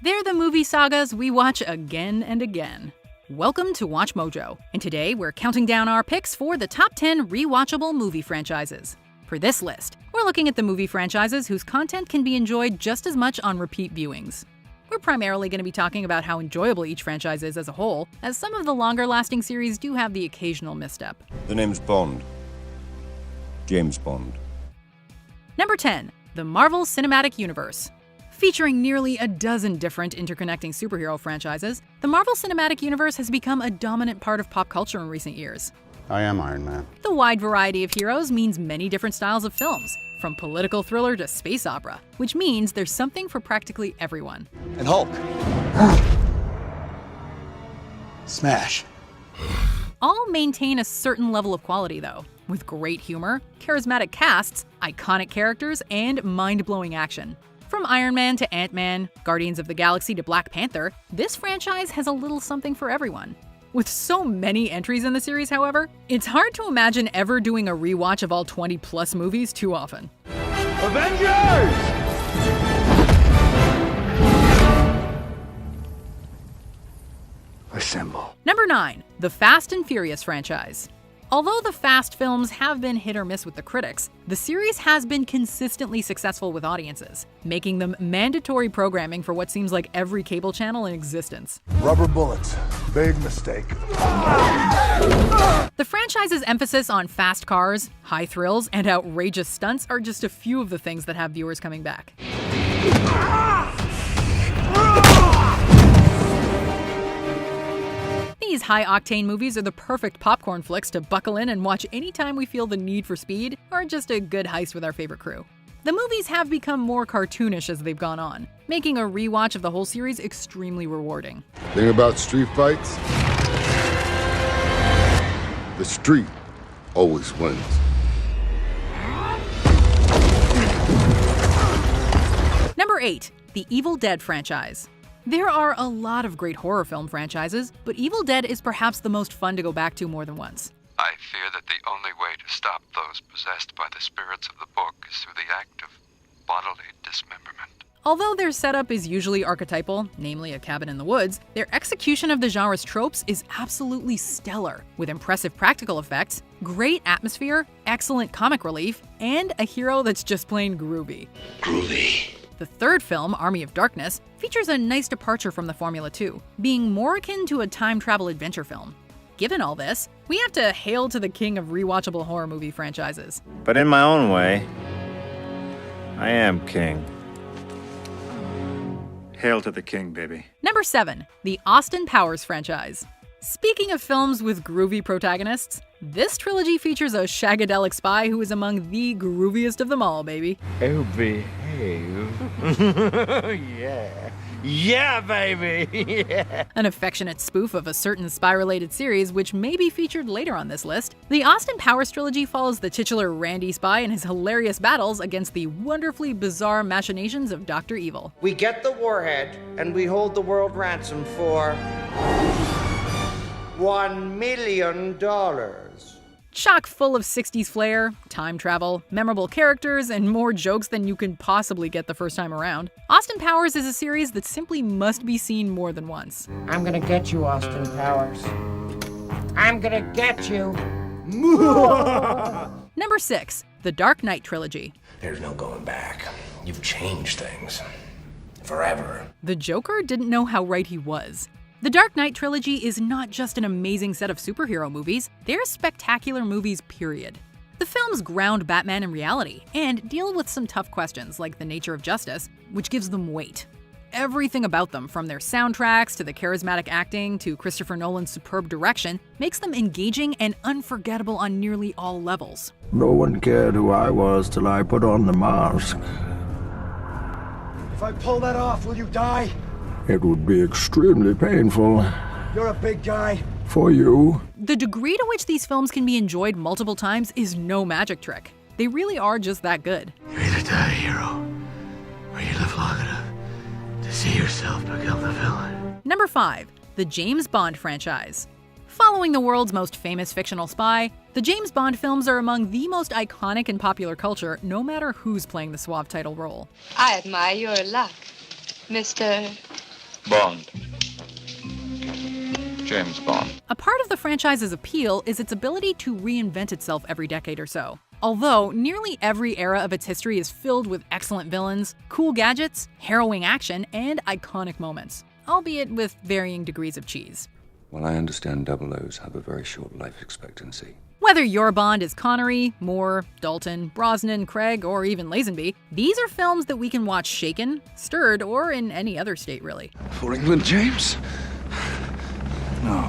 They're the movie sagas we watch again and again. Welcome to Watch Mojo, and today we're counting down our picks for the top 10 rewatchable movie franchises. For this list, we're looking at the movie franchises whose content can be enjoyed just as much on repeat viewings. We're primarily going to be talking about how enjoyable each franchise is as a whole, as some of the longer-lasting series do have the occasional misstep. The name's Bond. James Bond. Number 10. The Marvel Cinematic Universe. Featuring nearly a dozen different interconnecting superhero franchises, the Marvel Cinematic Universe has become a dominant part of pop culture in recent years. I am Iron Man. The wide variety of heroes means many different styles of films, from political thriller to space opera, which means there's something for practically everyone. And Hulk. Smash. All maintain a certain level of quality, though, with great humor, charismatic casts, iconic characters, and mind-blowing action. From Iron Man to Ant-Man, Guardians of the Galaxy to Black Panther, this franchise has a little something for everyone. With so many entries in the series, however, it's hard to imagine ever doing a rewatch of all 20-plus movies too often. Avengers! Assemble. Number 9. The Fast and Furious franchise. Although the Fast films have been hit or miss with the critics, the series has been consistently successful with audiences, making them mandatory programming for what seems like every cable channel in existence. Rubber bullets. Big mistake. The franchise's emphasis on fast cars, high thrills, and outrageous stunts are just a few of the things that have viewers coming back. These high-octane movies are the perfect popcorn flicks to buckle in and watch anytime we feel the need for speed or just a good heist with our favorite crew. The movies have become more cartoonish as they've gone on, making a rewatch of the whole series extremely rewarding. Thing about street fights, the street always wins. Number 8. The Evil Dead franchise. There are a lot of great horror film franchises, but Evil Dead is perhaps the most fun to go back to more than once. I fear that the only way to stop those possessed by the spirits of the book is through the act of bodily dismemberment. Although their setup is usually archetypal, namely a cabin in the woods, their execution of the genre's tropes is absolutely stellar, with impressive practical effects, great atmosphere, excellent comic relief, and a hero that's just plain groovy. Groovy. The third film, Army of Darkness, features a nice departure from the formula too, being more akin to a time travel adventure film. Given all this, we have to hail to the king of rewatchable horror movie franchises. But in my own way, I am king. Hail to the king, baby. Number 7. The Austin Powers franchise. Speaking of films with groovy protagonists, this trilogy features a shagadelic spy who is among the grooviest of them all, baby. Oh, behave. Yeah. Yeah, baby. Yeah. An affectionate spoof of a certain spy-related series which may be featured later on this list, the Austin Powers trilogy follows the titular Randy spy in his hilarious battles against the wonderfully bizarre machinations of Dr. Evil. We get the warhead, and we hold the world ransom for $1 million. Chock full of 60s flair, time travel, memorable characters, and more jokes than you can possibly get the first time around, Austin Powers is a series that simply must be seen more than once. I'm gonna get you, Austin Powers. I'm gonna get you. Number 6. The Dark Knight trilogy. There's no going back. You've changed things. Forever. The Joker didn't know how right he was. The Dark Knight trilogy is not just an amazing set of superhero movies, they're spectacular movies, period. The films ground Batman in reality and deal with some tough questions like the nature of justice, which gives them weight. Everything about them, from their soundtracks to the charismatic acting to Christopher Nolan's superb direction, makes them engaging and unforgettable on nearly all levels. No one cared who I was till I put on the mask. If I pull that off, will you die? It would be extremely painful. You're a big guy. For you. The degree to which these films can be enjoyed multiple times is no magic trick. They really are just that good. You either die a hero, or you live long enough to see yourself become the villain. Number 5. The James Bond franchise. Following the world's most famous fictional spy, the James Bond films are among the most iconic in popular culture, no matter who's playing the suave title role. I admire your luck, Mr. Bond. James Bond. A part of the franchise's appeal is its ability to reinvent itself every decade or so. Although nearly every era of its history is filled with excellent villains, cool gadgets, harrowing action, and iconic moments, albeit with varying degrees of cheese. Well, I understand 00s have a very short life expectancy. Whether your Bond is Connery, Moore, Dalton, Brosnan, Craig, or even Lazenby, these are films that we can watch shaken, stirred, or in any other state, really. For England, James? No.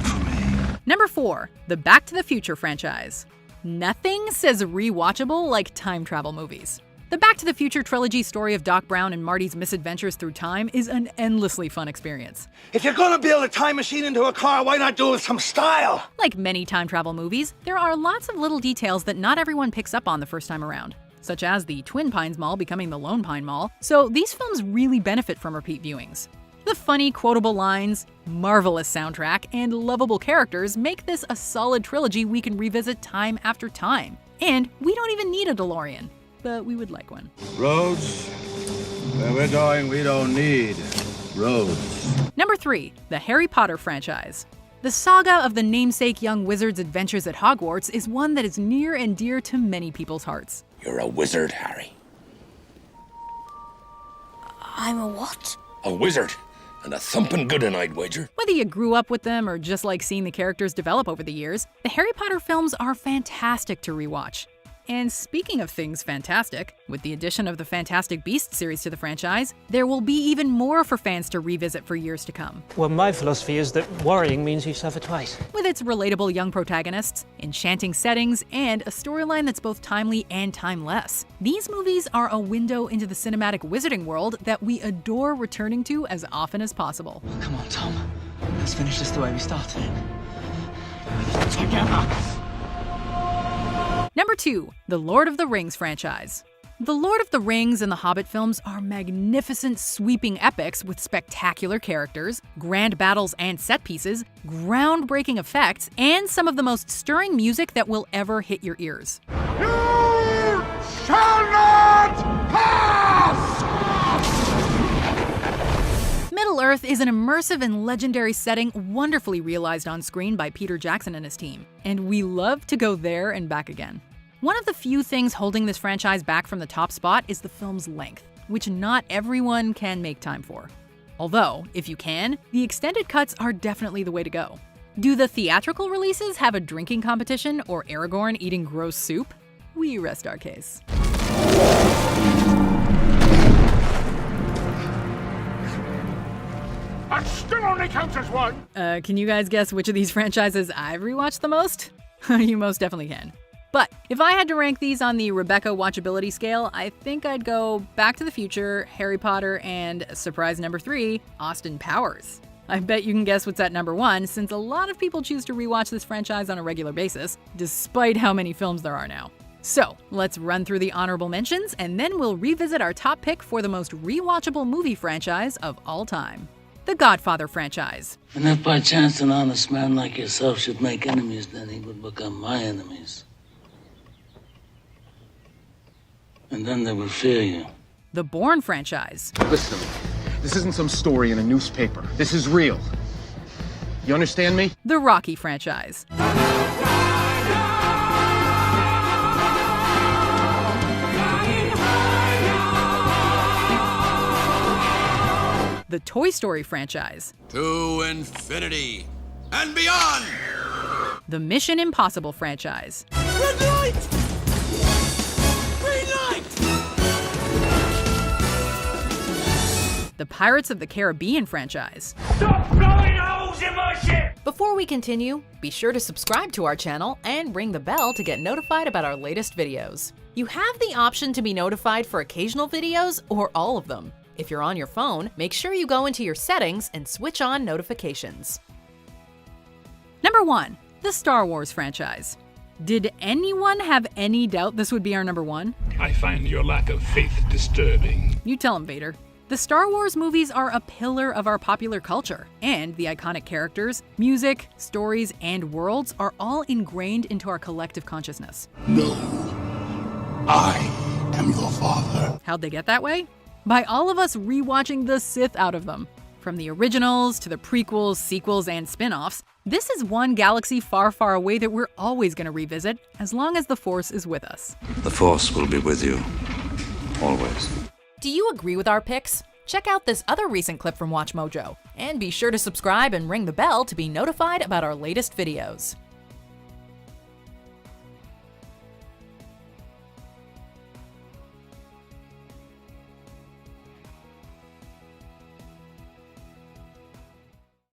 For me. Number 4, the Back to the Future franchise. Nothing says rewatchable like time travel movies. The Back to the Future trilogy story of Doc Brown and Marty's misadventures through time is an endlessly fun experience. If you're gonna build a time machine into a car, why not do it with some style? Like many time travel movies, there are lots of little details that not everyone picks up on the first time around, such as the Twin Pines Mall becoming the Lone Pine Mall, so these films really benefit from repeat viewings. The funny, quotable lines, marvelous soundtrack, and lovable characters make this a solid trilogy we can revisit time after time. And we don't even need a DeLorean, but we would like one. Roads? Where we're going, we don't need roads. Number 3, the Harry Potter franchise. The saga of the namesake young wizard's adventures at Hogwarts is one that is near and dear to many people's hearts. You're a wizard, Harry. I'm a what? A wizard. And a thumping good one, I'd wager. Whether you grew up with them or just like seeing the characters develop over the years, the Harry Potter films are fantastic to rewatch. And speaking of things fantastic, with the addition of the Fantastic Beasts series to the franchise, there will be even more for fans to revisit for years to come. Well, my philosophy is that worrying means you suffer twice. With its relatable young protagonists, enchanting settings, and a storyline that's both timely and timeless, these movies are a window into the cinematic wizarding world that we adore returning to as often as possible. Come on, Tom. Let's finish this the way we started. Together. Number 2, the Lord of the Rings franchise. The Lord of the Rings and the Hobbit films are magnificent, sweeping epics with spectacular characters, grand battles and set pieces, groundbreaking effects, and some of the most stirring music that will ever hit your ears. You shall not pass! Middle-earth is an immersive and legendary setting wonderfully realized on screen by Peter Jackson and his team, and we love to go there and back again. One of the few things holding this franchise back from the top spot is the film's length, which not everyone can make time for. Although, if you can, the extended cuts are definitely the way to go. Do the theatrical releases have a drinking competition or Aragorn eating gross soup? We rest our case. That still only counts as one! Can you guys guess which of these franchises I've rewatched the most? You most definitely can. But if I had to rank these on the Rebecca watchability scale, I think I'd go Back to the Future, Harry Potter, and, surprise number 3, Austin Powers. I bet you can guess what's at number 1, since a lot of people choose to rewatch this franchise on a regular basis, despite how many films there are now. So, let's run through the honorable mentions, and then we'll revisit our top pick for the most rewatchable movie franchise of all time. The Godfather franchise. And if by chance an honest man like yourself should make enemies, then he would become my enemies. And then they would fear you. The Bourne franchise. Listen to me. This isn't some story in a newspaper. This is real. You understand me? The Rocky franchise. The Toy Story franchise. To infinity and beyond! The Mission Impossible franchise. Red light! Green light! The Pirates of the Caribbean franchise. Stop blowing holes in my ship! Before we continue, be sure to subscribe to our channel and ring the bell to get notified about our latest videos. You have the option to be notified for occasional videos or all of them. If you're on your phone, make sure you go into your settings and switch on notifications. Number 1, the Star Wars franchise. Did anyone have any doubt this would be our number 1? I find your lack of faith disturbing. You tell him, Vader. The Star Wars movies are a pillar of our popular culture, and the iconic characters, music, stories, and worlds are all ingrained into our collective consciousness. No, I am your father. How'd they get that way? by all of us rewatching the Sith out of them. From the originals to the prequels, sequels, and spin-offs, this is one galaxy far, far away that we're always going to revisit as long as the Force is with us. The Force will be with you. Always. Do you agree with our picks? Check out this other recent clip from WatchMojo, and be sure to subscribe and ring the bell to be notified about our latest videos.